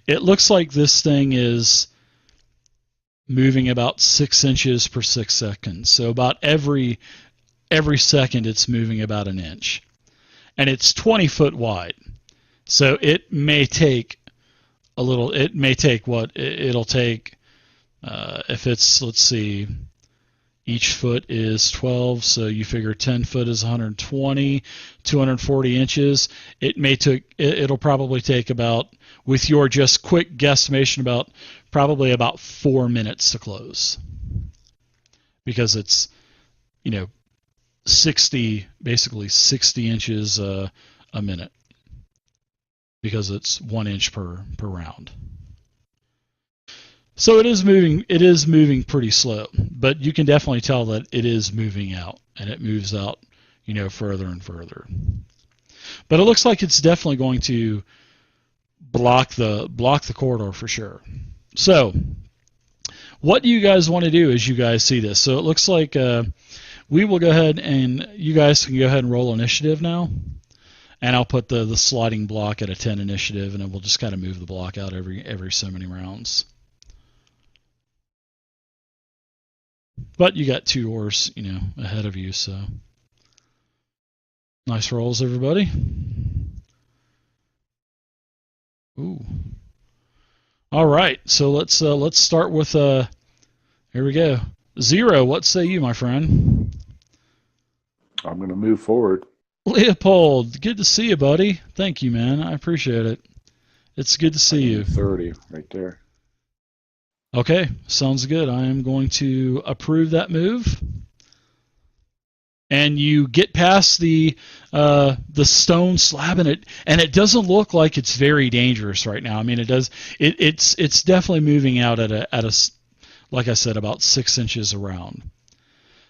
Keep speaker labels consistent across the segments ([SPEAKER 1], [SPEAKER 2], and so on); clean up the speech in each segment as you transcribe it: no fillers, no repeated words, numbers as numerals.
[SPEAKER 1] it looks like this thing is moving about 6 inches per 6 seconds. So about every second it's moving about an inch. And it's 20 foot wide. So it may take a little, it may take what? It'll take, if it's, let's see, each foot is 12, so you figure 10 foot is 120, 240 inches. It'll probably take about, with your just quick guesstimation, probably about 4 minutes to close. Because it's, basically 60 inches a minute. Because it's 1 inch per round. So it is moving pretty slow, but you can definitely tell that it is moving out, and it moves out, further and further. But it looks like it's definitely going to block the corridor for sure. So what do you guys want to do as you guys see this? So it looks like we will go ahead, and you guys can go ahead and roll initiative now. And I'll put the sliding block at a 10 initiative, and then we'll just kind of move the block out every so many rounds. But you got 2 ores, ahead of you, so nice rolls, everybody. Ooh. All right, so let's start with here we go. 0, what say you, my friend?
[SPEAKER 2] I'm going to move forward.
[SPEAKER 1] Leopold, good to see you, buddy. Thank you, man. I appreciate it. It's good to see you.
[SPEAKER 2] 30 right there.
[SPEAKER 1] Okay, sounds good. I am going to approve that move. And you get past the stone slab, and it doesn't look like it's very dangerous right now. I mean, it does. It's definitely moving out at a like I said, about 6 inches around.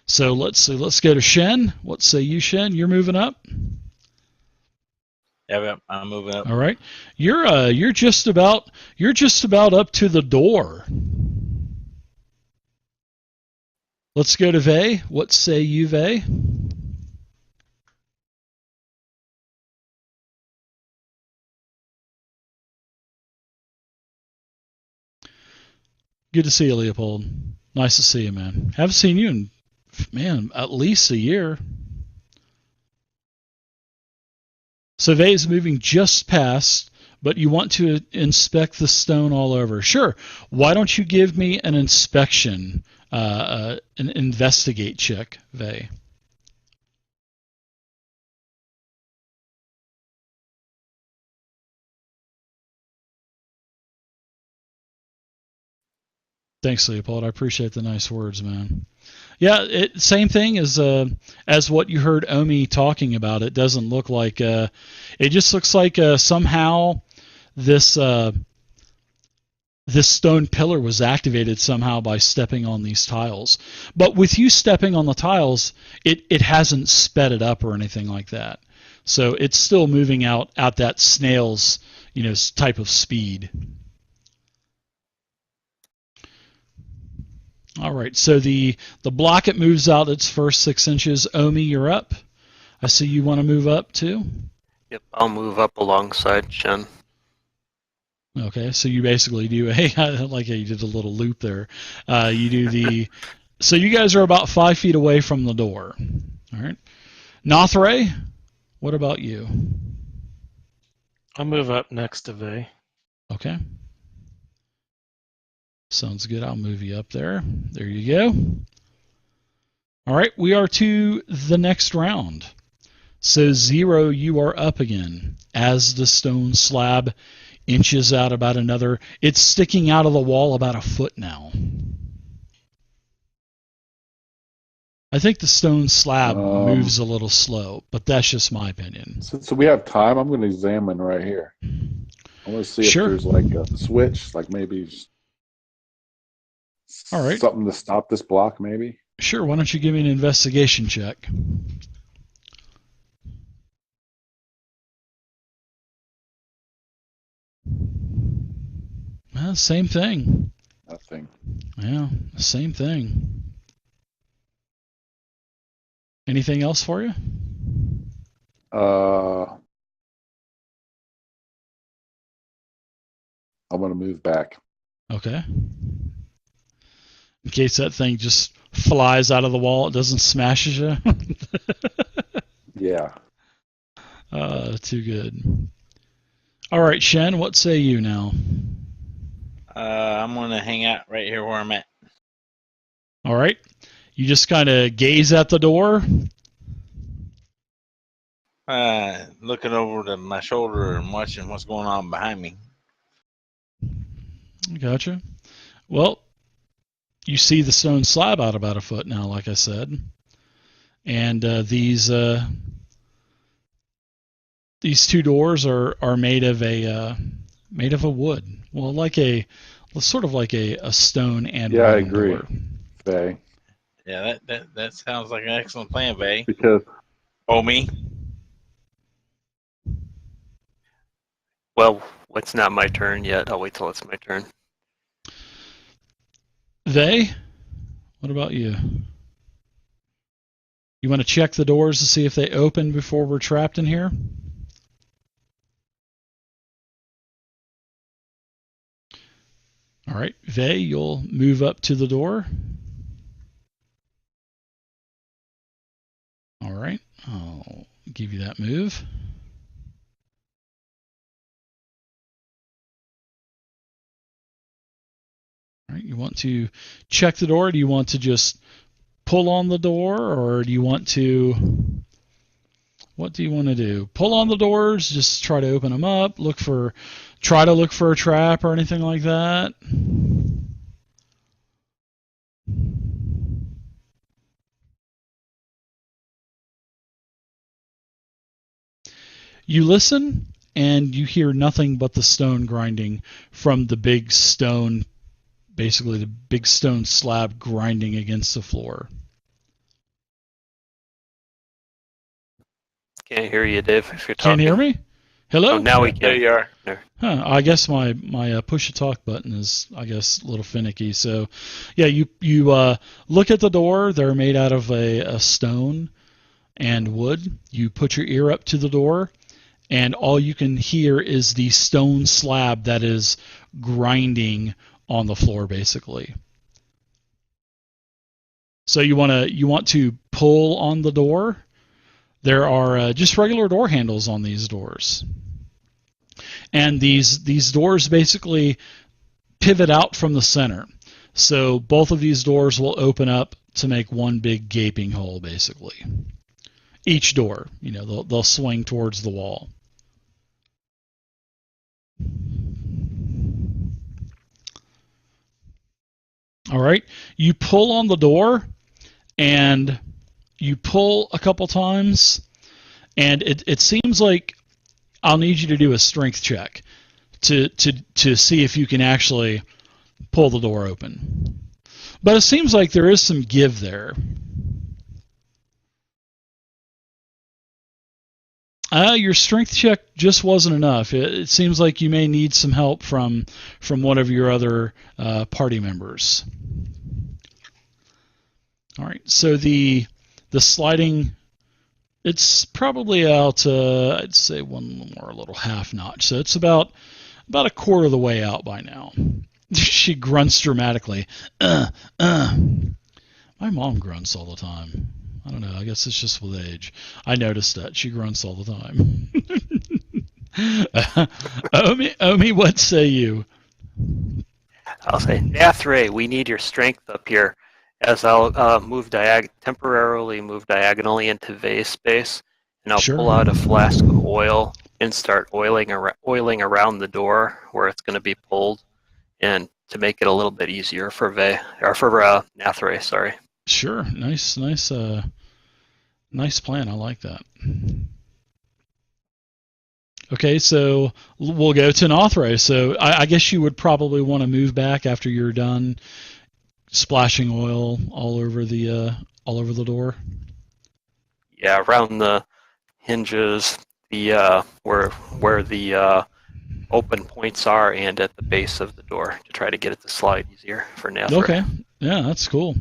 [SPEAKER 1] So let's see. Let's go to Shen. What say you, Shen? You're moving up.
[SPEAKER 3] Yeah, I'm moving up.
[SPEAKER 1] All right. You're just about up to the door. Let's go to Vey. What say you, Vey? Good to see you, Leopold. Nice to see you, man. Haven't seen you in, at least a year. So Vey is moving just past, but you want to inspect the stone all over. Sure. Why don't you give me an inspection, an investigate check, Vey? Thanks, Leopold. I appreciate the nice words, man. Yeah, same thing as what you heard Omi talking about. It doesn't look like it just looks like somehow this this stone pillar was activated somehow by stepping on these tiles. But with you stepping on the tiles, it hasn't sped it up or anything like that. So it's still moving out at that snail's type of speed. All right, so the block, it moves out its first 6 inches. Omi, you're up. I see you want to move up too.
[SPEAKER 4] Yep, I'll move up alongside Shen.
[SPEAKER 1] Okay, so you basically do I like how you did a little loop there. You do the so you guys are about 5 feet away from the door. All right, Nothray, what about you?
[SPEAKER 5] I'll move up next to Vey.
[SPEAKER 1] Okay. Sounds good. I'll move you up there. There you go. All right, we are to the next round. So 0, you are up again as the stone slab inches out about another. It's sticking out of the wall about a foot now. I think the stone slab moves a little slow, but that's just my opinion.
[SPEAKER 2] So we have time. I'm going to examine right here. I want to see if there's like a switch, like maybe
[SPEAKER 1] all right,
[SPEAKER 2] something to stop this block, maybe.
[SPEAKER 1] Sure. Why don't you give me an investigation check? Same thing.
[SPEAKER 2] Nothing.
[SPEAKER 1] Yeah, same thing. Anything else for you?
[SPEAKER 2] I'm going to move back.
[SPEAKER 1] Okay. In case that thing just flies out of the wall, it doesn't smash you.
[SPEAKER 2] Yeah.
[SPEAKER 1] Too good. All right, Shen, what say you now?
[SPEAKER 3] I'm gonna hang out right here where I'm at.
[SPEAKER 1] All right. You just kind of gaze at the door.
[SPEAKER 3] Looking over to my shoulder and watching what's going on behind me.
[SPEAKER 1] Gotcha. Well, you see the stone slab out about a foot now, like I said, and these two doors are made of a wood. Well, sort of like a stone and
[SPEAKER 2] Yeah, I
[SPEAKER 1] wooden
[SPEAKER 2] agree.
[SPEAKER 1] door.
[SPEAKER 2] Faye.
[SPEAKER 3] Yeah, that sounds like an excellent plan, Vay.
[SPEAKER 2] Because
[SPEAKER 3] Oh, me?
[SPEAKER 4] Well, it's not my turn yet. I'll wait till it's my turn.
[SPEAKER 1] What about you? You want to check the doors to see if they open before we're trapped in here? All right, Vay, you'll move up to the door. All right, I'll give you that move. All right, you want to check the door? Do you want to just pull on the door, or do you want to... What do you want to do? Pull on the doors, just try to open them up, try to look for a trap or anything like that? You listen, and you hear nothing but the stone grinding from the big stone, basically the big stone slab grinding against the floor.
[SPEAKER 4] Can't hear you, Dave, if you're
[SPEAKER 1] Can't
[SPEAKER 4] talking.
[SPEAKER 1] hear me? Hello?
[SPEAKER 4] Oh, now we can.
[SPEAKER 3] There you are.
[SPEAKER 1] Huh, I guess my push to talk button is, I guess, a little finicky. So, yeah, you look at the door. They're made out of a stone and wood. You put your ear up to the door, and all you can hear is the stone slab that is grinding on the floor, basically. So you want to pull on the door. There are just regular door handles on these doors. And these doors basically pivot out from the center. So both of these doors will open up to make one big gaping hole, basically. Each door, they'll swing towards the wall. All right, you pull on the door, and you pull a couple times, and it seems like I'll need you to do a strength check to see if you can actually pull the door open. But it seems like there is some give there. Your strength check just wasn't enough. It seems like you may need some help from one of your other party members. All right, so the sliding, it's probably out, I'd say one more little half notch. So it's about a quarter of the way out by now. She grunts dramatically. My mom grunts all the time. I don't know. I guess it's just with age. I noticed that. She grunts all the time. Omi, what say you?
[SPEAKER 4] I'll say, Nathray, we need your strength up here. As I'll temporarily move diagonally into Vay's space, and I'll pull out a flask of oil and start oiling around the door where it's going to be pulled, and to make it a little bit easier for Vay, or for Nathray, sorry. Sure, nice plan. I like that. Okay, so we'll go to Nathray. So I guess you would probably want to move back after you're done splashing oil all over the door. Yeah, around the hinges, the where the open points are, and at the base of the door to try to get it to slide easier for Nathray. Okay, yeah, that's cool.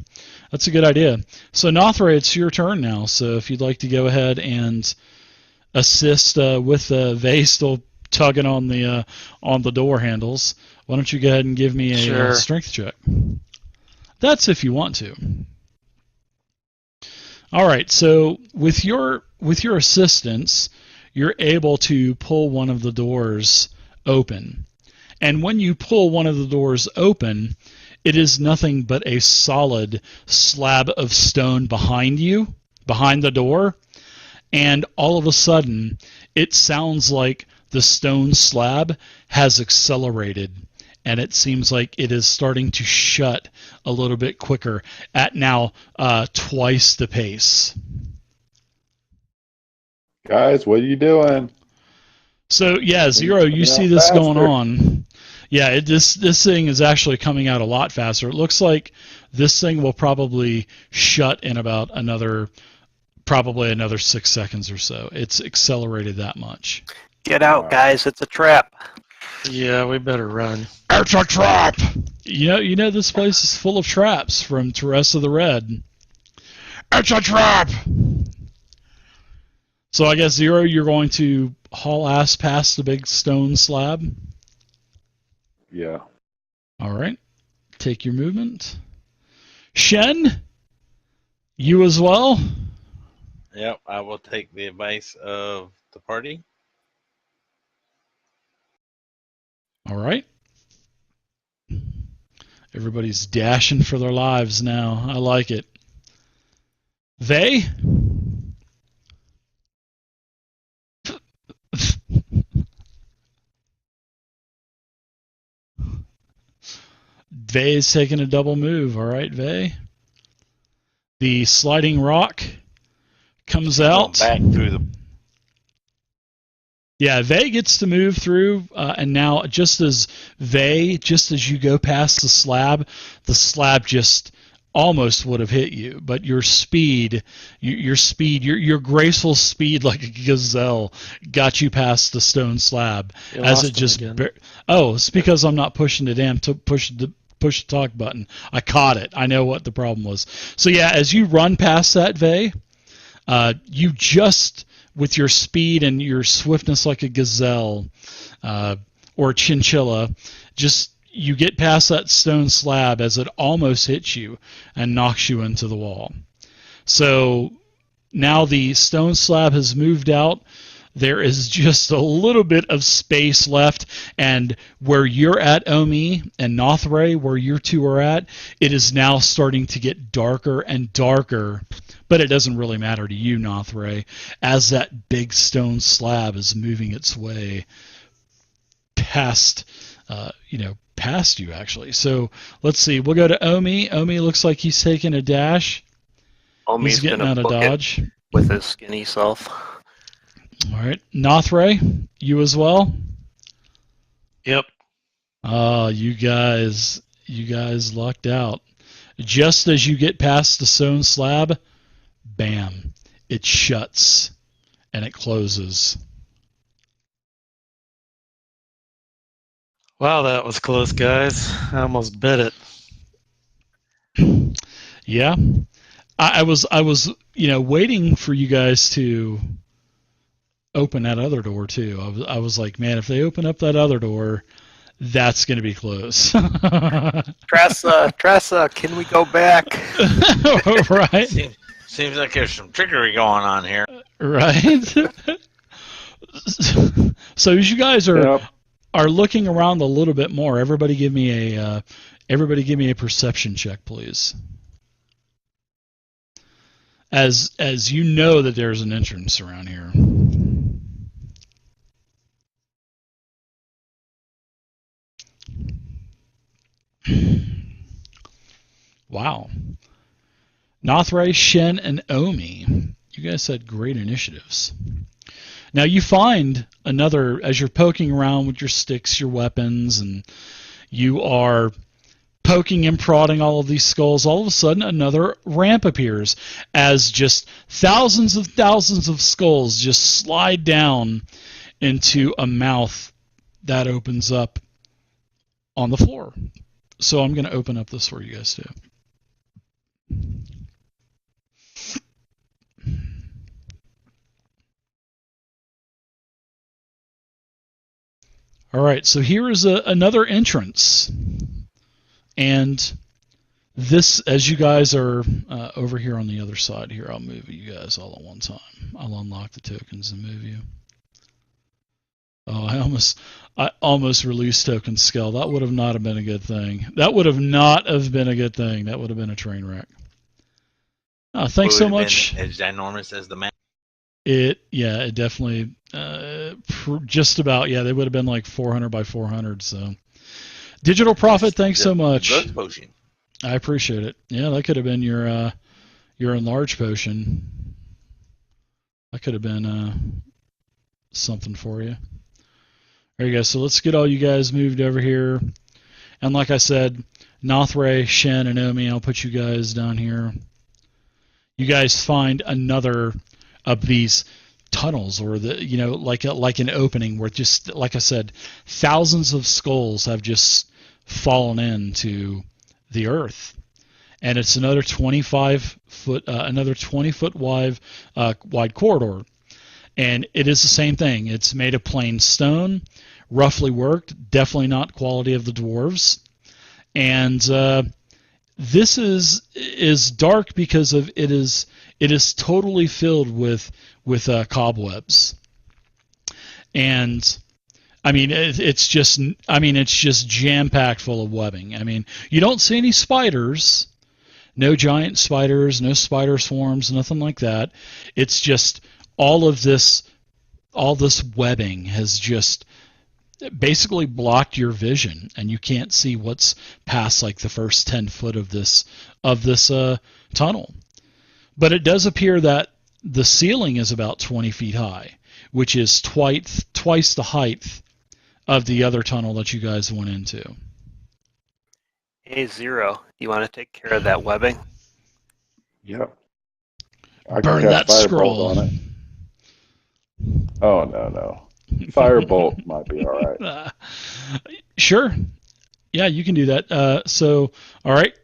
[SPEAKER 4] That's a good idea. So Nathray, it's your turn now. So if you'd like to go ahead and assist with Vay still
[SPEAKER 1] tugging on the door handles. Why don't you go ahead and give me a
[SPEAKER 5] Sure.
[SPEAKER 1] strength check? That's if you want to. All right. So with your assistance, you're able to pull one of the doors open. And when you pull one of the doors open, it is nothing but a solid slab of stone behind you, behind the door. And all of a sudden, it sounds like the stone slab has accelerated. And it seems like it is starting to shut a little bit quicker at now twice the pace.
[SPEAKER 2] Guys, what are you doing?
[SPEAKER 1] So yeah, Zero, you see this going on. Yeah, this thing is actually coming out a lot faster. It looks like this thing will probably shut in about another 6 seconds or so. It's accelerated that much.
[SPEAKER 6] Get out, guys! It's a trap.
[SPEAKER 5] Yeah, we better run.
[SPEAKER 1] It's a trap! You know this place is full of traps from Teresa the Red. It's a trap! So I guess, Zero, you're going to haul ass past the big stone slab?
[SPEAKER 2] Yeah.
[SPEAKER 1] All right. Take your movement. Shen, you as well?
[SPEAKER 3] Yep, I will take the advice of the party.
[SPEAKER 1] All right. Everybody's dashing for their lives now. I like it. They? Vey's taking a double move. All right, Vey. The sliding rock comes out.
[SPEAKER 3] Back through the.
[SPEAKER 1] Yeah, Vey gets to move through, and now just as you go past the slab just almost would have hit you, but your graceful speed like a gazelle got you past the stone slab.
[SPEAKER 5] You
[SPEAKER 1] as
[SPEAKER 5] lost
[SPEAKER 1] it just
[SPEAKER 5] him again.
[SPEAKER 1] it's because I'm not pushing the push the talk button. I caught it. I know what the problem was. So yeah, as you run past that, Vey, you just, with your speed and your swiftness like a gazelle or a chinchilla, just you get past that stone slab as it almost hits you and knocks you into the wall. So now the stone slab has moved out. There is just a little bit of space left, and where you're at, Omi, and Nothray, where you two are at, it is now starting to get darker and darker. But it doesn't really matter to you, Nothray, as that big stone slab is moving its way past you, actually. So let's see. We'll go to Omi. Omi looks like he's taking a dash.
[SPEAKER 6] Omi's
[SPEAKER 1] He's getting
[SPEAKER 6] gonna
[SPEAKER 1] out of
[SPEAKER 6] book it
[SPEAKER 1] dodge.
[SPEAKER 6] with his skinny self.
[SPEAKER 1] All right. Nothray, you as well?
[SPEAKER 5] Yep.
[SPEAKER 1] Oh, you guys lucked out. Just as you get past the stone slab, bam, it shuts and it closes.
[SPEAKER 5] Wow, that was close, guys. I almost bit it.
[SPEAKER 1] Yeah. I was waiting for you guys to open that other door too. I was like, man, if they open up that other door, that's going to be close.
[SPEAKER 6] Tressa, can we go back?
[SPEAKER 1] Right?
[SPEAKER 3] Seems like there's some trickery going on here.
[SPEAKER 1] Right? So as you guys are looking around a little bit more, everybody give me a perception check, please. As you know that there's an entrance around here. Wow. Nothray, Shen, and Omi. You guys had great initiatives. Now you find another, as you're poking around with your sticks, your weapons, and you are poking and prodding all of these skulls, all of a sudden another ramp appears as just thousands of skulls just slide down into a mouth that opens up on the floor. So I'm going to open up this for you guys too. All right, so here is another entrance. And this, as you guys are over here on the other side here, I'll move you guys all at one time. I'll unlock the tokens and move you. Oh, I almost released token scale. That would have not have been a good thing. That would have not have been a good thing. That would have been a train wreck. Thanks so much.
[SPEAKER 3] As ginormous as the map.
[SPEAKER 1] It definitely just about, they would have been like 400 by 400. So Digital Prophet, thanks so much.
[SPEAKER 3] Growth potion.
[SPEAKER 1] I appreciate it. Yeah, that could have been your enlarge potion. That could have been something for you. There you go. So let's get all you guys moved over here. And like I said, Nothray, Shen, and Omi, I'll put you guys down here. You guys find another of these tunnels, or like an opening where, just like I said, thousands of skulls have just fallen into the earth, and it's another 20 foot wide corridor, and it is the same thing. It's made of plain stone, roughly worked, definitely not quality of the dwarves, and this is dark because of it is totally filled with cobwebs, and it's just jam-packed full of webbing. You don't see any spiders, no giant spiders, no spider swarms, nothing like that. It's just all this webbing has just basically blocked your vision, and you can't see what's past like the first 10 foot of this tunnel. But it does appear that the ceiling is about 20 feet high, which is twice the height of the other tunnel that you guys went into.
[SPEAKER 6] Hey, Zero, you want to take care of that webbing?
[SPEAKER 2] Yep. I
[SPEAKER 1] Burn
[SPEAKER 2] can
[SPEAKER 1] that
[SPEAKER 2] cast
[SPEAKER 1] scroll.
[SPEAKER 2] Firebolt on it. Oh, no. Firebolt might be all right.
[SPEAKER 1] Sure. Yeah, you can do that. So, all right.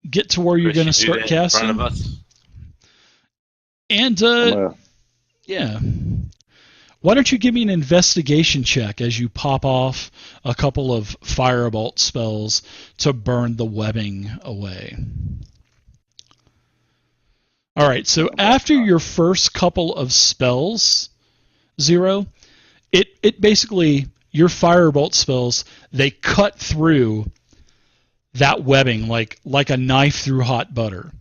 [SPEAKER 1] Get to where you're going to start casting.
[SPEAKER 3] In front of us.
[SPEAKER 1] And, yeah. Why don't you give me an investigation check as you pop off a couple of firebolt spells to burn the webbing away. All right, so after your first couple of spells, Zero, it basically, your firebolt spells, they cut through that webbing like a knife through hot butter.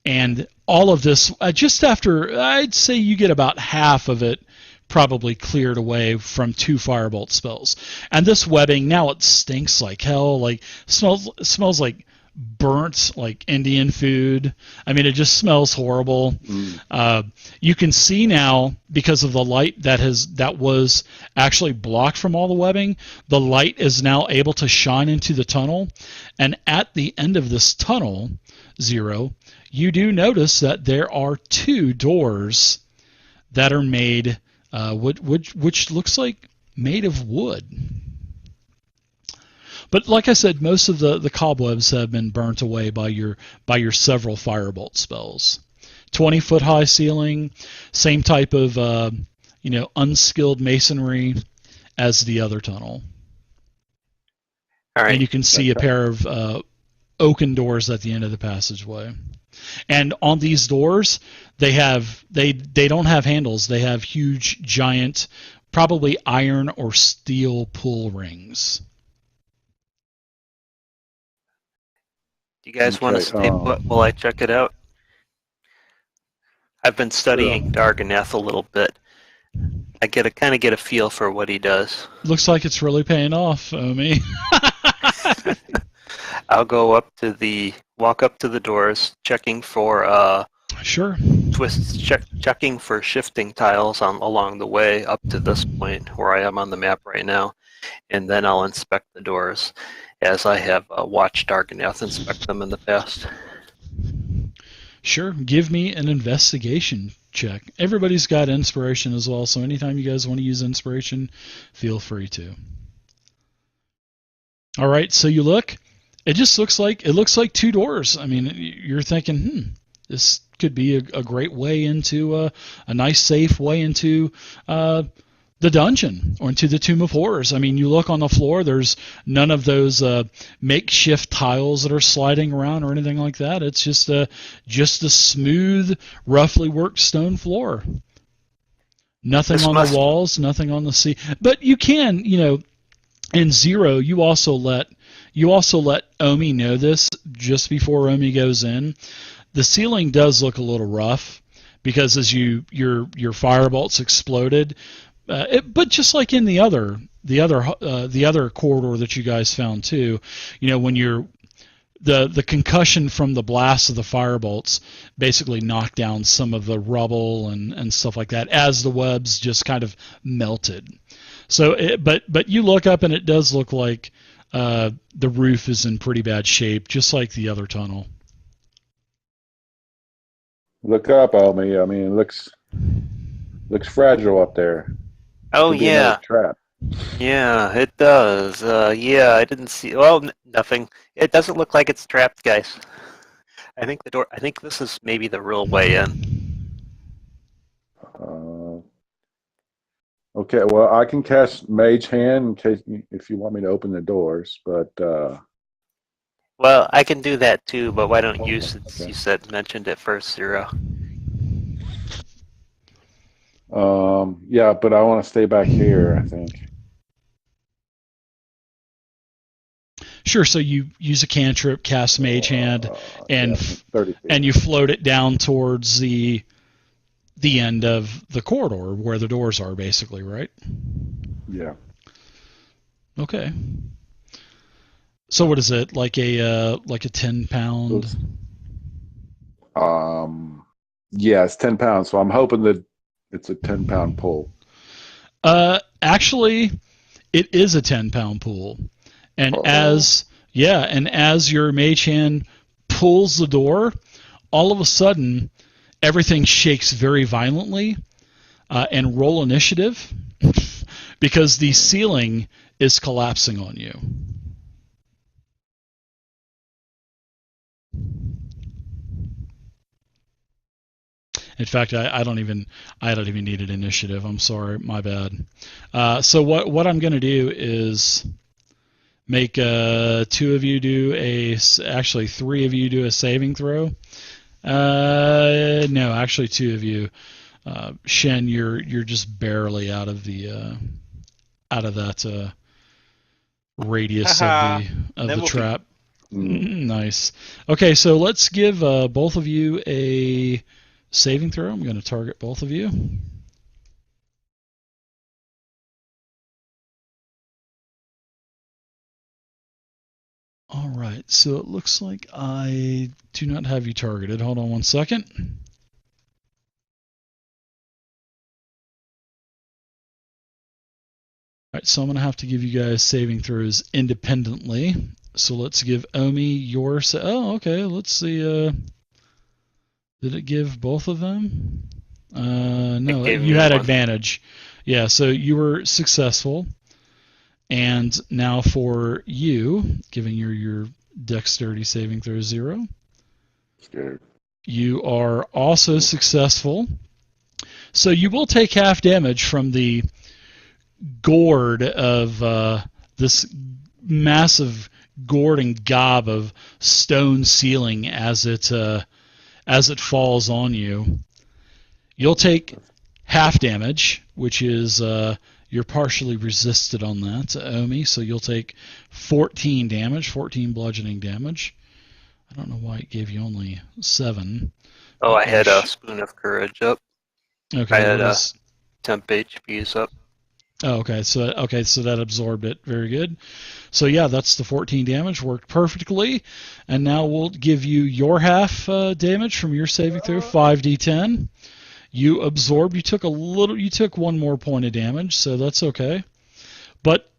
[SPEAKER 1] And all of this, just after, I'd say you get about half of it probably cleared away from 2 firebolt spells. And this webbing, now it stinks like hell, like smells like burnt, like Indian food. It just smells horrible. You can see now, because of the light that was actually blocked from all the webbing, the light is now able to shine into the tunnel. And at the end of this tunnel, Zero, you do notice that there are 2 doors that are made, which looks like made of wood. But like I said, most of the cobwebs have been burnt away by your several firebolt spells. 20-foot high ceiling, same type of unskilled masonry as the other tunnel.
[SPEAKER 6] All right.
[SPEAKER 1] And you can see a pair of oaken doors at the end of the passageway. And on these doors, they don't have handles. They have huge, giant, probably iron or steel pull rings.
[SPEAKER 6] Do you guys want to stay put while I check it out? I've been studying Darganeth a little bit. I kind of get a feel for what he does.
[SPEAKER 1] Looks like it's really paying off, Omi.
[SPEAKER 6] I'll walk up to the doors, checking for
[SPEAKER 1] sure
[SPEAKER 6] twists, checking for shifting tiles along the way up to this point where I am on the map right now, and then I'll inspect the doors as I have watched Darganeth inspect them in the past.
[SPEAKER 1] Sure, give me an investigation check. Everybody's got inspiration as well, so anytime you guys want to use inspiration, feel free to. All right, so you look. It looks like 2 doors. You're thinking, this could be a great way into a nice, safe way into the dungeon or into the Tomb of Horrors. I mean, you look on the floor, there's none of those makeshift tiles that are sliding around or anything like that. It's just a smooth, roughly worked stone floor. Nothing on the walls, nothing on the sea. But you can, in Zero, you also let Omi know this just before Omi goes in. The ceiling does look a little rough because as your firebolts exploded. But just like in the other corridor that you guys found too, when the concussion from the blast of the firebolts basically knocked down some of the rubble and stuff like that as the webs just kind of melted. So, but you look up and it does look like the roof is in pretty bad shape, just like the other tunnel.
[SPEAKER 2] Look up, Omi. I mean, it looks fragile up there.
[SPEAKER 6] Oh, yeah.
[SPEAKER 2] Trap.
[SPEAKER 6] Yeah, it does. Yeah, I didn't see. Well, nothing. It doesn't look like it's trapped, guys. I think this is maybe the real way in.
[SPEAKER 2] Okay, well, I can cast Mage Hand in case if you want me to open the doors, but.
[SPEAKER 6] Well, I can do that too, but why don't you, since you mentioned it first, Zero?
[SPEAKER 2] Yeah, but I want to stay back here, I think.
[SPEAKER 1] Sure, so you use a cantrip, cast Mage Hand, and you float it down towards the end of the corridor where the doors are, basically, right?
[SPEAKER 2] Yeah.
[SPEAKER 1] Okay. So what is it, like a 10-pound?
[SPEAKER 2] Yeah, it's 10 pounds, so I'm hoping that it's a 10-pound pull.
[SPEAKER 1] Actually, it is a 10-pound pull, and as your mage hand pulls the door, all of a sudden, everything shakes very violently. And roll initiative, because the ceiling is collapsing on you. In fact, I don't even need an initiative. I'm sorry, my bad. So what I'm going to do is make 2 of you do actually 3 of you do a saving throw. No, actually 2 of you. Shen, you're just barely out of that radius of the trap. Nice. Okay, so let's give both of you a saving throw. I'm going to target both of you. All right, so it looks like I do not have you targeted. Hold on one second. All right, so I'm going to have to give you guys saving throws independently. So let's give Omi your... Oh, okay, let's see... Did it give both of them? No, you had advantage. Yeah, so you were successful. And now for you, giving your dexterity saving throw 0.
[SPEAKER 2] Scared.
[SPEAKER 1] You are also successful. So you will take half damage from the gourd of this massive gourd and gob of stone ceiling as it falls on you. You'll take half damage, which is you're partially resisted on that, Omi, so you'll take 14 damage, 14 bludgeoning damage. I don't know why it gave you only 7.
[SPEAKER 6] Oh, I had a Spoon of Courage up.
[SPEAKER 1] Okay.
[SPEAKER 6] I had temp HPs up.
[SPEAKER 1] Oh, okay. So that absorbed it. Very good. So yeah, that's the 14 damage. Worked perfectly. And now we'll give you your half damage from your saving throw, 5d10. You absorbed. You took 1 more point of damage, so that's okay. But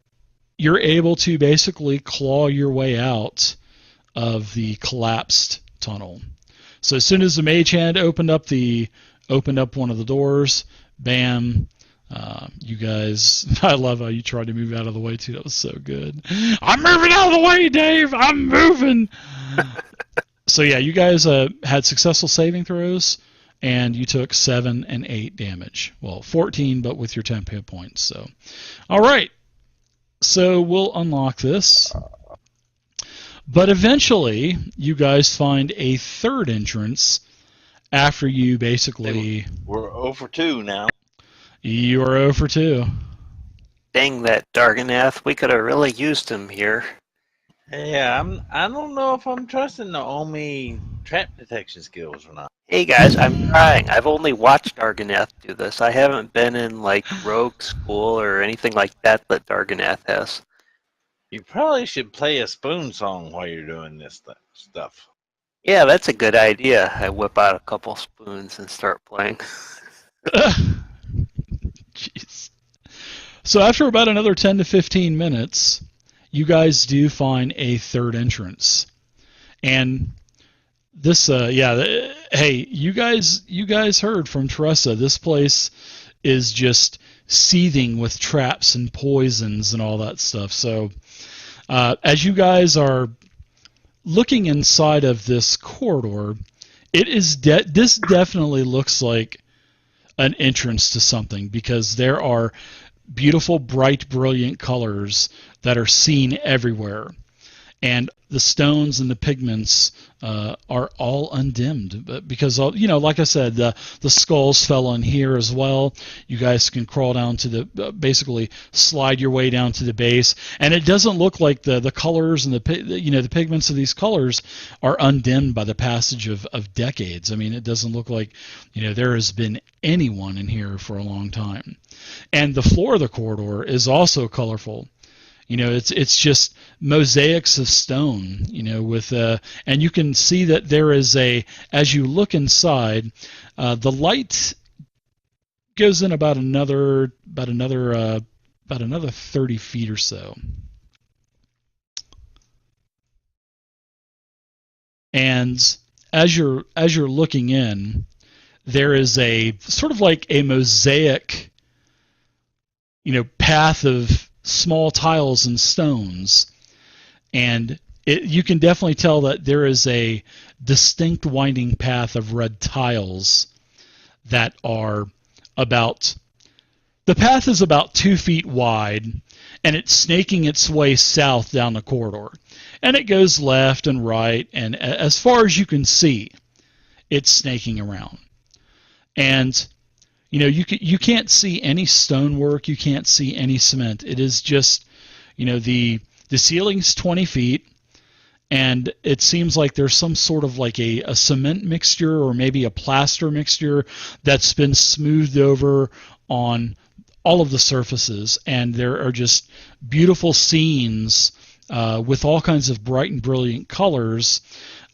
[SPEAKER 1] you're able to basically claw your way out of the collapsed tunnel. So as soon as the mage hand opened up one of the doors, bam. You guys, I love how you tried to move out of the way too. That was so good. I'm moving out of the way, Dave. I'm moving. So yeah, you guys had successful saving throws, and you took 7 and 8 damage. Well, 14, but with your 10 hit points. So, all right. So we'll unlock this. But eventually, you guys find a third entrance after you basically...
[SPEAKER 3] We're over 2 now.
[SPEAKER 1] You're 0 for 2.
[SPEAKER 6] Dang that Darganath, we could have really used him here.
[SPEAKER 3] Yeah, I don't know if I'm trusting the Omi trap detection skills or not.
[SPEAKER 6] Hey guys, I'm trying. I've only watched Darganath do this. I haven't been in like rogue school or anything like that Darganath has.
[SPEAKER 3] You probably should play a spoon song while you're doing this stuff.
[SPEAKER 6] Yeah, that's a good idea. I whip out a couple spoons and start playing.
[SPEAKER 1] Jeez. So after about another 10 to 15 minutes, you guys do find a third entrance. And this, hey, you guys heard from Teresa. This place is just seething with traps and poisons and all that stuff. So as you guys are looking inside of this corridor, it is this definitely looks like an entrance to something, because there are beautiful, bright, brilliant colors that are seen everywhere. And the stones and the pigments are all undimmed, because, like I said, the skulls fell on here as well. You guys can crawl down to the basically slide your way down to the base, and it doesn't look like the colors and the pigments of these colors are undimmed by the passage of decades. I mean, it doesn't look like there has been anyone in here for a long time. And the floor of the corridor is also colorful. It's just mosaics of stone, with and you can see that there is as you look inside, the light goes in about another 30 feet or so. And as you're looking in, there is a sort of like a mosaic, path of small tiles and stones, and you can definitely tell that there is a distinct winding path of red tiles that are the path is about 2 feet wide, and it's snaking its way south down the corridor, and it goes left and right, and as far as you can see, it's snaking around. And you can't see any stonework. You can't see any cement. It is just, the ceiling's 20 feet, and it seems like there's some sort of like a cement mixture or maybe a plaster mixture that's been smoothed over on all of the surfaces. And there are just beautiful scenes with all kinds of bright and brilliant colors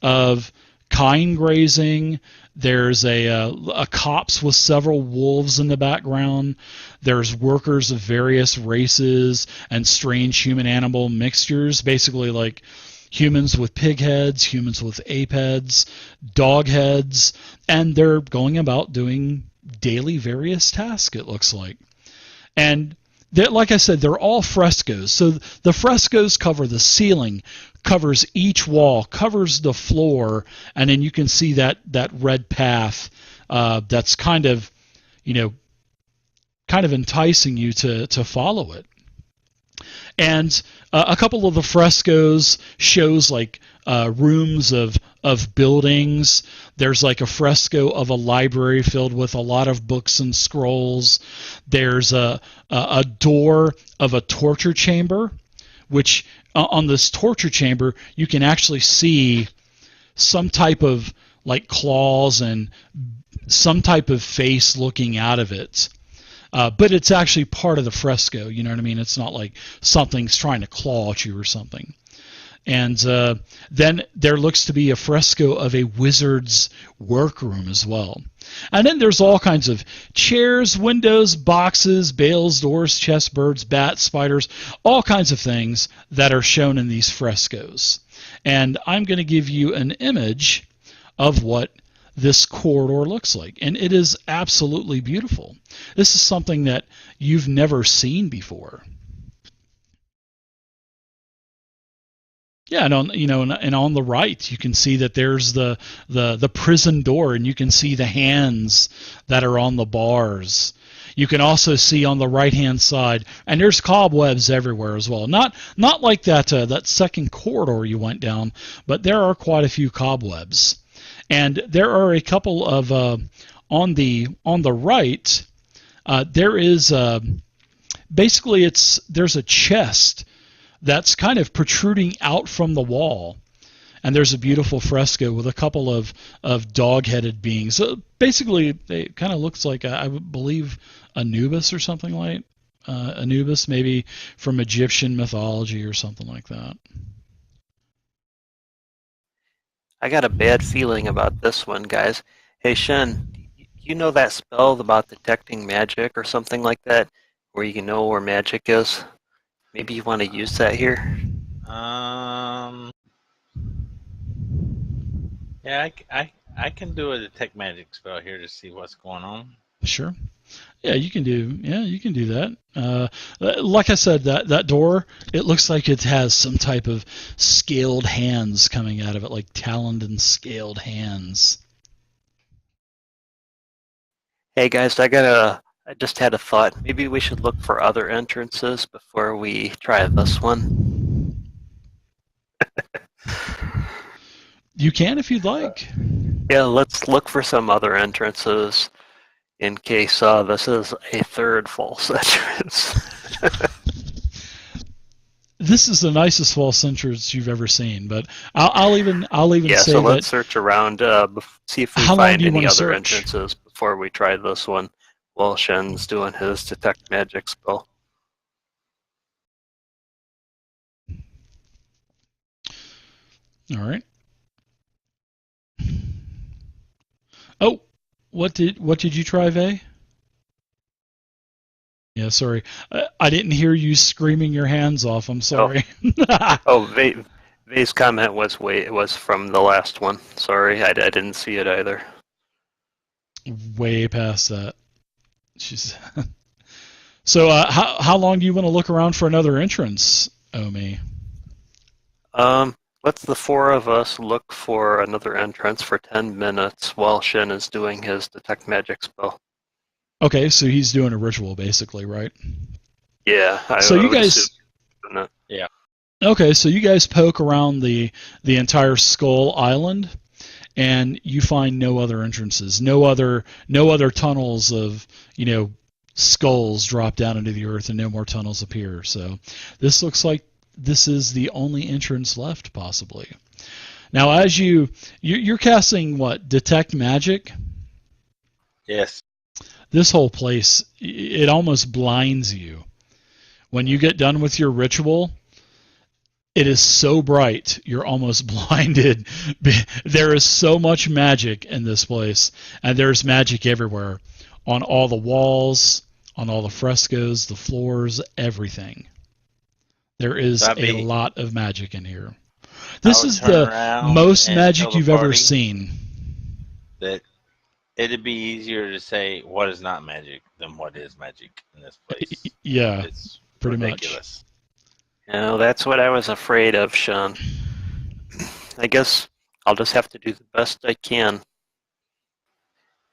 [SPEAKER 1] of kine grazing. There's a copse with several wolves in the background. There's workers of various races and strange human-animal mixtures, basically like humans with pig heads, humans with ape heads, dog heads, and they're going about doing daily various tasks, it looks like. And like I said, they're all frescoes. So the frescoes cover the ceiling, covers each wall, covers the floor, and then you can see that red path that's kind of enticing you to follow it. And a couple of the frescoes shows like rooms of buildings. There's like a fresco of a library filled with a lot of books and scrolls. There's a door of a torture chamber, which on this torture chamber you can actually see some type of like claws and some type of face looking out of it. But it's actually part of the fresco, you know what I mean? It's not like something's trying to claw at you or something. And then there looks to be a fresco of a wizard's workroom as well. And then there's all kinds of chairs, windows, boxes, bales, doors, chessboards, bats, spiders, all kinds of things that are shown in these frescoes. And I'm going to give you an image of what this corridor looks like. And it is absolutely beautiful. This is something that you've never seen before. Yeah, and on the right you can see that there's the prison door, and you can see the hands that are on the bars. You can also see on the right-hand side, and there's cobwebs everywhere as well. Not like that second corridor you went down, but there are quite a few cobwebs, and there are a couple of on the right. There is basically there's a chest that's kind of protruding out from the wall, and there's a beautiful fresco with a couple of dog-headed beings. So basically, it kind of looks like I would believe Anubis or something like Anubis, maybe from Egyptian mythology or something like that.
[SPEAKER 6] I got a bad feeling about this one, guys. Hey, Shen, you know that spell about detecting magic or something like that, where you can know where magic is? Maybe you want to use that here?
[SPEAKER 3] Yeah, I can do a detect magic spell here to see what's going on.
[SPEAKER 1] Sure. Yeah, you can do that. Like I said, that door, it looks like it has some type of scaled hands coming out of it, like taloned and scaled hands.
[SPEAKER 6] Hey guys, I just had a thought. Maybe we should look for other entrances before we try this one.
[SPEAKER 1] You can if you'd like.
[SPEAKER 6] Yeah, let's look for some other entrances in case this is a third false entrance.
[SPEAKER 1] This is the nicest false entrance you've ever seen, but I'll even
[SPEAKER 6] yeah,
[SPEAKER 1] say
[SPEAKER 6] so
[SPEAKER 1] that.
[SPEAKER 6] let's search around, see if we
[SPEAKER 1] How long
[SPEAKER 6] find
[SPEAKER 1] do you
[SPEAKER 6] any
[SPEAKER 1] wanna
[SPEAKER 6] other
[SPEAKER 1] search?
[SPEAKER 6] entrances before we try this one while Shen's doing his detect magic spell.
[SPEAKER 1] All right. Oh, what did you try, Vay? Yeah, sorry. I didn't hear you screaming your hands off. I'm sorry.
[SPEAKER 6] Oh, Vay's comment was from the last one. Sorry, I didn't see it either.
[SPEAKER 1] Way past that. She's So, how long do you want to look around for another entrance, Omi?
[SPEAKER 6] Let's the four of us look for another entrance for 10 minutes while Shen is doing his detect magic spell.
[SPEAKER 1] Okay, so he's doing a ritual, basically, right?
[SPEAKER 6] Yeah.
[SPEAKER 1] So you
[SPEAKER 6] would
[SPEAKER 1] guys.
[SPEAKER 6] assume,
[SPEAKER 3] Yeah.
[SPEAKER 1] Okay, so you guys poke around the entire Skull Island, and you find no other entrances, no other tunnels of skulls drop down into the earth, and no more tunnels appear. So this looks like this is the only entrance left, possibly. Now, as you're casting what? Detect magic?
[SPEAKER 3] Yes.
[SPEAKER 1] This whole place, it almost blinds you. When you get done with your ritual, it is so bright, you're almost blinded. There is so much magic in this place, and there's magic everywhere. On all the walls, on all the frescoes, the floors, everything. There is a lot of magic in here. This is the most magic you've ever seen.
[SPEAKER 3] That it'd be easier to say what is not magic than what is magic in this place.
[SPEAKER 1] Yeah,
[SPEAKER 3] it's
[SPEAKER 1] pretty
[SPEAKER 3] ridiculous.
[SPEAKER 6] No, that's what I was afraid of, Sean. I guess I'll just have to do the best I can.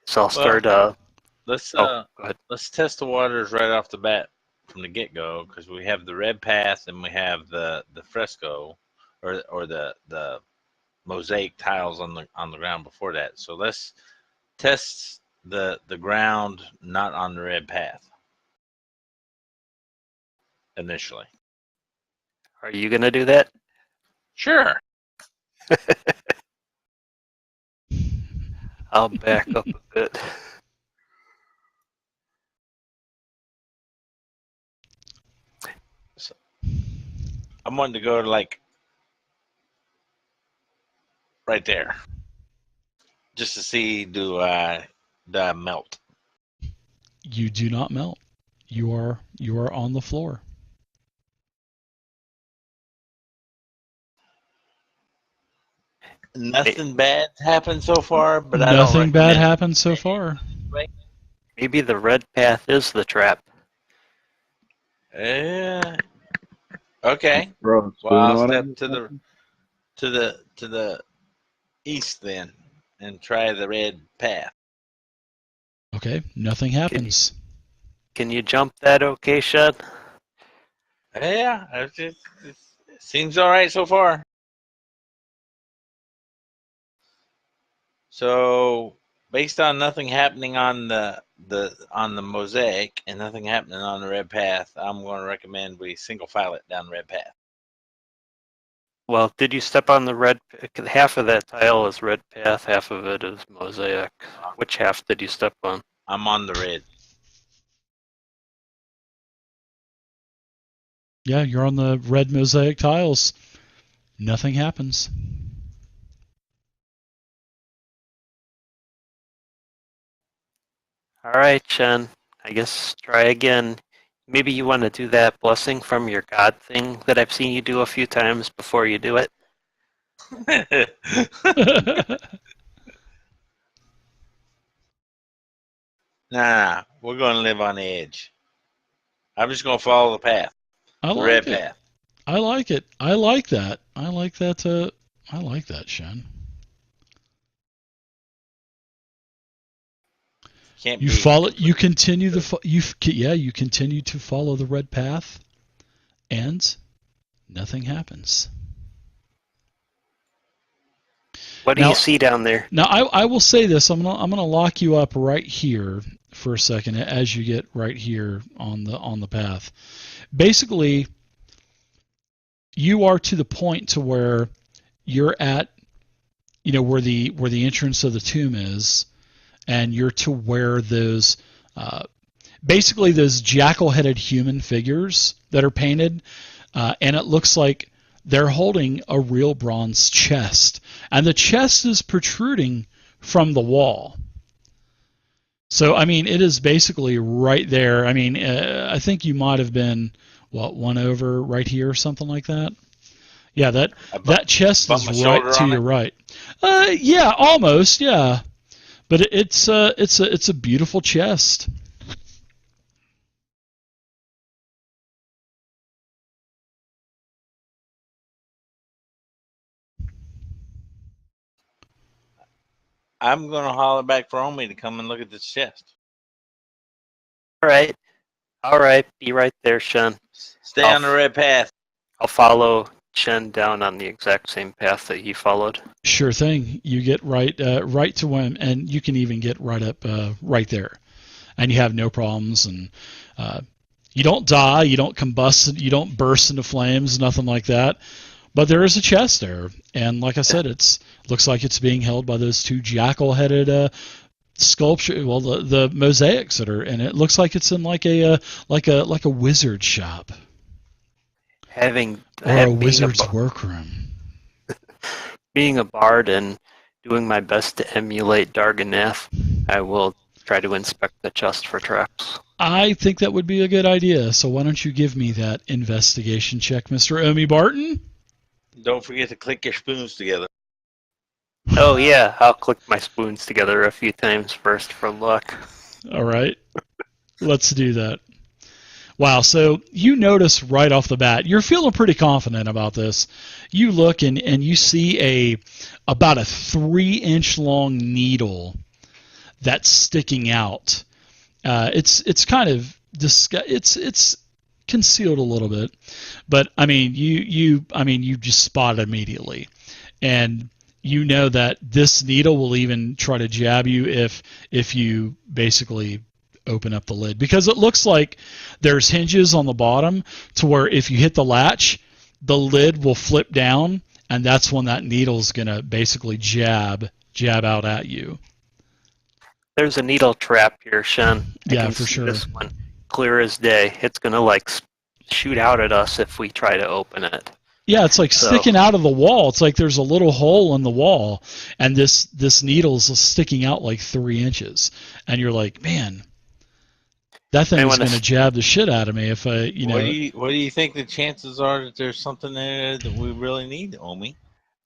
[SPEAKER 6] So I'll start.
[SPEAKER 3] Let's
[SPEAKER 6] go ahead.
[SPEAKER 3] Let's test the waters right off the bat from the get-go, because we have the red path and we have the fresco or the mosaic tiles on the ground before that. So let's test the ground not on the red path initially.
[SPEAKER 6] Are you gonna do that?
[SPEAKER 3] Sure.
[SPEAKER 6] I'll back up a bit.
[SPEAKER 3] So, I'm wanting to go to like right there, just to see do I melt.
[SPEAKER 1] You do not melt. You are on the floor.
[SPEAKER 3] Nothing bad happened so far, but
[SPEAKER 1] nothing bad happened so far.
[SPEAKER 6] Maybe the red path is the trap.
[SPEAKER 3] Yeah. Okay.
[SPEAKER 2] Bro,
[SPEAKER 3] Well, I'll step to the to the east then, and try the red path.
[SPEAKER 1] Okay, nothing happens.
[SPEAKER 6] Can you jump that okay, Shed?
[SPEAKER 3] Yeah, it seems all right so far. So, based on nothing happening on the mosaic and nothing happening on the red path, I'm going to recommend we single file it down the red path.
[SPEAKER 6] Well, did you step on the red? Half of that tile is red path, half of it is mosaic. Which half did you step on?
[SPEAKER 3] I'm on the red.
[SPEAKER 1] Yeah, you're on the red mosaic tiles. Nothing happens.
[SPEAKER 6] All right, Chen. I guess try again. Maybe you want to do that blessing from your god thing that I've seen you do a few times before you do it.
[SPEAKER 3] Nah, we're going to live on the edge. I'm just going to follow the path.
[SPEAKER 1] I
[SPEAKER 3] The
[SPEAKER 1] like
[SPEAKER 3] red
[SPEAKER 1] it.
[SPEAKER 3] path.
[SPEAKER 1] I like it. I like that. I like that. I like that, Shen.
[SPEAKER 3] Can't
[SPEAKER 1] You
[SPEAKER 3] be
[SPEAKER 1] follow. You
[SPEAKER 3] completely-
[SPEAKER 1] continue the. You continue to follow the red path, and nothing happens.
[SPEAKER 6] What do
[SPEAKER 1] Now-
[SPEAKER 6] you see down there?
[SPEAKER 1] Now, I will say this. I'm gonna lock you up right here for a second as you get right here on the path. Basically, you are to the point to where you're at, where the entrance of the tomb is, and you're to where those basically those jackal-headed human figures that are painted, and it looks like they're holding a real bronze chest, and the chest is protruding from the wall. So, I mean, it is basically right there. I mean, I think you might have been, one over right here or something like that. Yeah, that chest
[SPEAKER 3] bump
[SPEAKER 1] is
[SPEAKER 3] my
[SPEAKER 1] right
[SPEAKER 3] shoulder
[SPEAKER 1] to
[SPEAKER 3] on
[SPEAKER 1] your
[SPEAKER 3] it?
[SPEAKER 1] right. Yeah, almost, yeah. But it's a beautiful chest.
[SPEAKER 3] I'm going to holler back for Omi to come and look at this chest.
[SPEAKER 6] All right. All right. Be right there, Shen.
[SPEAKER 3] Stay on the red path.
[SPEAKER 6] I'll follow Shen down on the exact same path that he followed.
[SPEAKER 1] Sure thing. You get right to him, and you can even get right up right there, and you have no problems. And you don't die, you don't combust, you don't burst into flames, nothing like that. But there is a chest there, and like I said, looks like it's being held by those two jackal-headed sculpture. Well, the mosaics that are, and it looks like it's in like a wizard shop or a wizard's workroom.
[SPEAKER 6] Being a bard and doing my best to emulate Darganath, I will try to inspect the chest for traps.
[SPEAKER 1] I think that would be a good idea. So why don't you give me that investigation check, Mr. Omi Barton?
[SPEAKER 3] Don't forget to click your spoons together.
[SPEAKER 6] Oh yeah, I'll click my spoons together a few times first for luck.
[SPEAKER 1] All right. Let's do that. Wow, so you notice right off the bat, you're feeling pretty confident about this. You look and you see about a 3-inch long needle that's sticking out. It's kind of it's concealed a little bit, but I mean you just spot it immediately, and you know that this needle will even try to jab you if you basically open up the lid, because it looks like there's hinges on the bottom to where if you hit the latch, the lid will flip down, and that's when that needle's gonna basically jab out at you.
[SPEAKER 6] There's a needle trap here, Shen. I
[SPEAKER 1] Yeah,
[SPEAKER 6] can
[SPEAKER 1] for
[SPEAKER 6] see
[SPEAKER 1] sure.
[SPEAKER 6] This one clear as day. It's gonna shoot out at us if we try to open it.
[SPEAKER 1] Yeah, it's like sticking out of the wall. It's like there's a little hole in the wall, and this needle's sticking out like 3 inches, and you're like, man, that thing is going to jab the shit out of me if I,
[SPEAKER 3] What do you think the chances are that there's something there that we really need, Omi?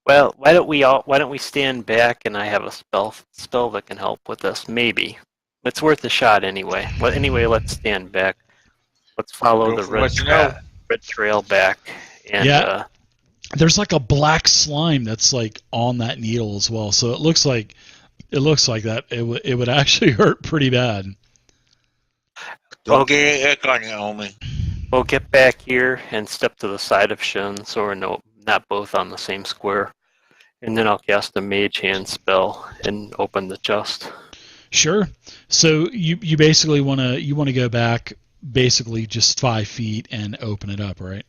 [SPEAKER 6] Well, why don't we stand back and I have a spell that can help with this? Maybe. It's worth a shot anyway. But anyway, let's stand back. Let's follow
[SPEAKER 3] Go
[SPEAKER 6] the
[SPEAKER 3] for what you know.
[SPEAKER 6] red trail back. And
[SPEAKER 1] Yeah. there's like a black slime that's like on that needle as well. So it looks like that it would actually hurt pretty bad.
[SPEAKER 3] Don't get an ick on you, Omi.
[SPEAKER 6] We'll get back here and step to the side of Shin so we're not both on the same square. And then I'll cast a mage hand spell and open the chest.
[SPEAKER 1] Sure. So you basically want to go back basically just 5 feet and open it up, right?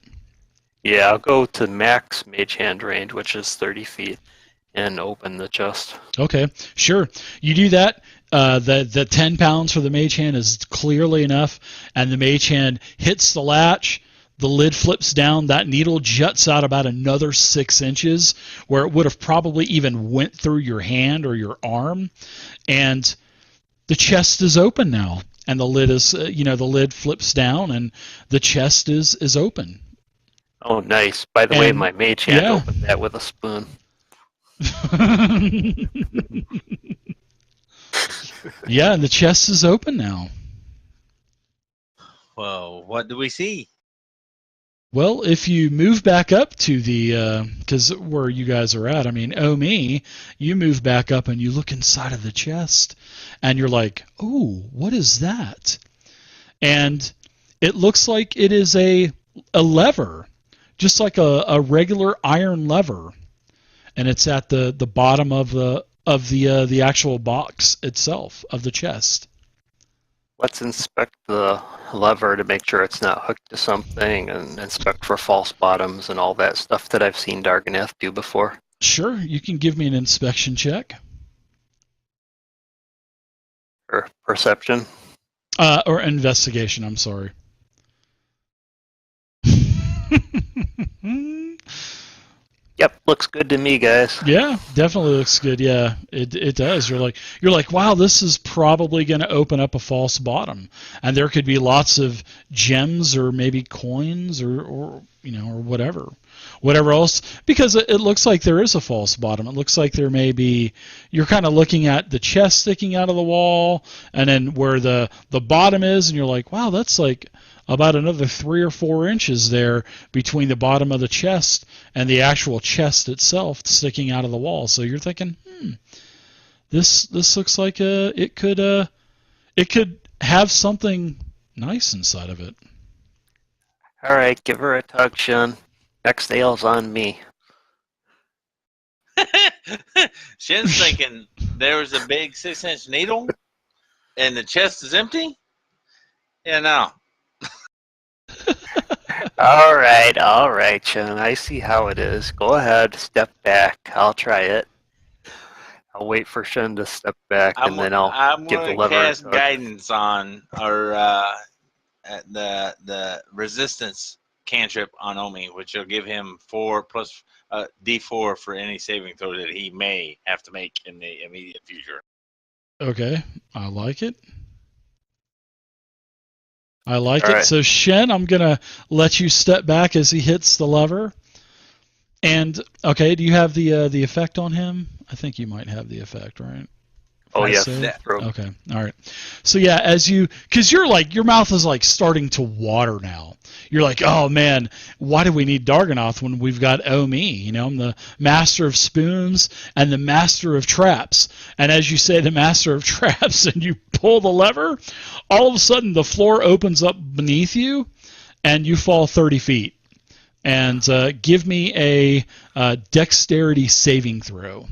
[SPEAKER 6] Yeah, I'll go to max mage hand range, which is 30 feet, and open the chest.
[SPEAKER 1] Okay, sure. You do that. The 10 pounds for the mage hand is clearly enough, and the mage hand hits the latch. The lid flips down. That needle juts out about another 6 inches, where it would have probably even went through your hand or your arm, and the chest is open now. And the lid is, the lid flips down, and the chest is open.
[SPEAKER 6] Oh, nice. By the way, my mage hand opened that with a spoon.
[SPEAKER 1] Yeah, and the chest is open now.
[SPEAKER 3] Well, what do we see?
[SPEAKER 1] Well, if you move back up to the, because where you guys are at, I mean, me, you move back up and you look inside of the chest, and you're like, oh, what is that? And it looks like it is a lever, just like a regular iron lever, and it's at the bottom of the actual box itself of the chest.
[SPEAKER 6] Let's inspect the lever to make sure it's not hooked to something, and inspect for false bottoms and all that stuff that I've seen Darganath do before.
[SPEAKER 1] Sure, you can give me an inspection check.
[SPEAKER 6] Or perception.
[SPEAKER 1] Or investigation, I'm sorry.
[SPEAKER 6] Yep, looks good to me, guys.
[SPEAKER 1] Yeah, definitely looks good. Yeah, it does. You're like, wow, this is probably going to open up a false bottom, and there could be lots of gems or maybe coins or whatever else, because it looks like there is a false bottom. It looks like there may be. You're kind of looking at the chest sticking out of the wall, and then where the bottom is, and you're like, wow, that's like about another 3 or 4 inches there between the bottom of the chest and the actual chest itself sticking out of the wall. So you're thinking, this looks like it could have something nice inside of it.
[SPEAKER 6] All right, give her a tug, Sean. Next ale's on me.
[SPEAKER 3] Shin's thinking there was a big 6-inch needle and the chest is empty? Yeah, no.
[SPEAKER 6] All right, Sean. I see how it is. Go ahead, step back. I'll try it. I'll wait for Sean to step back, and then I'll give the lever.
[SPEAKER 3] I'm going to cast guidance on the resistance cantrip on Omi, which will give him 4 plus D4 for any saving throw that he may have to make in the immediate future.
[SPEAKER 1] Okay, I like it. I like it.
[SPEAKER 6] Right.
[SPEAKER 1] So Shen, I'm gonna let you step back as he hits the lever. And okay, do you have the effect on him? I think you might have the effect, right?
[SPEAKER 6] Oh yes.
[SPEAKER 1] Okay. All right. So yeah, because you're like, your mouth is like starting to water now. You're like, oh man, why do we need Darganoth when we've got me? I'm the master of spoons and the master of traps. And as you say, the master of traps, and you pull the lever, all of a sudden the floor opens up beneath you, and you fall 30 feet. And give me a dexterity saving throw.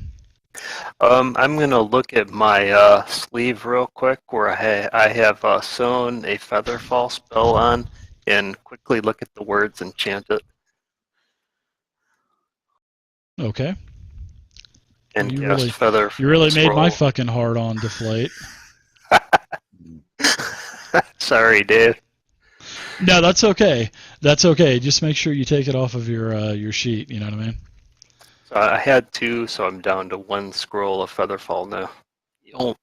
[SPEAKER 6] I'm going to look at my sleeve real quick where I have sewn a feather fall spell on, and quickly look at the words and chant it.
[SPEAKER 1] Okay.
[SPEAKER 6] And
[SPEAKER 1] you
[SPEAKER 6] cast
[SPEAKER 1] really,
[SPEAKER 6] feather.
[SPEAKER 1] You really made
[SPEAKER 6] scroll.
[SPEAKER 1] my fucking heart on deflate.
[SPEAKER 6] Sorry, Dave.
[SPEAKER 1] No, that's okay. That's okay. Just make sure you take it off of your sheet. You know what I mean?
[SPEAKER 6] So I had 2, so I'm down to 1 scroll of Featherfall now.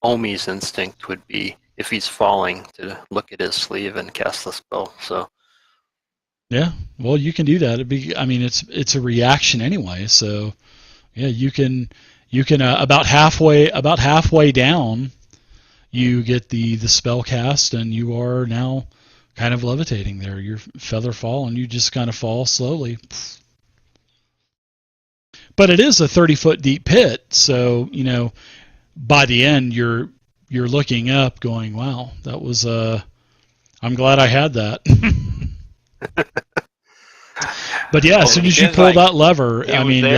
[SPEAKER 6] Omi's instinct would be, if he's falling, to look at his sleeve and cast the spell. So.
[SPEAKER 1] Yeah, well, you can do that. It's a reaction anyway. So, yeah, you can about halfway down, you get the spell cast, and you are now kind of levitating there. You're feather fall, and you just kind of fall slowly. But it is a 30-foot deep pit, so by the end you're looking up, going, "Wow, that was I'm glad I had that." But yeah, as soon as you pull that lever, I mean,